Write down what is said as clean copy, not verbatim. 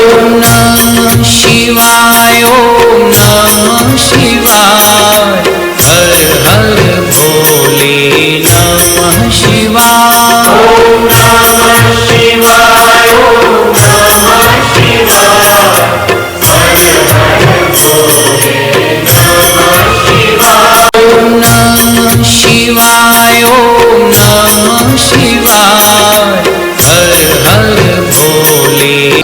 नमः शिवाय, ओम नमः शिवाय। हर हर भोले नमः शिवाय। ओम नमः शिवाय, ओम नमः शिवाय। हर हर भोले नमः शिवाय। ओम नमः शिवाय, ओम नमः शिवाय। हर हर भोले।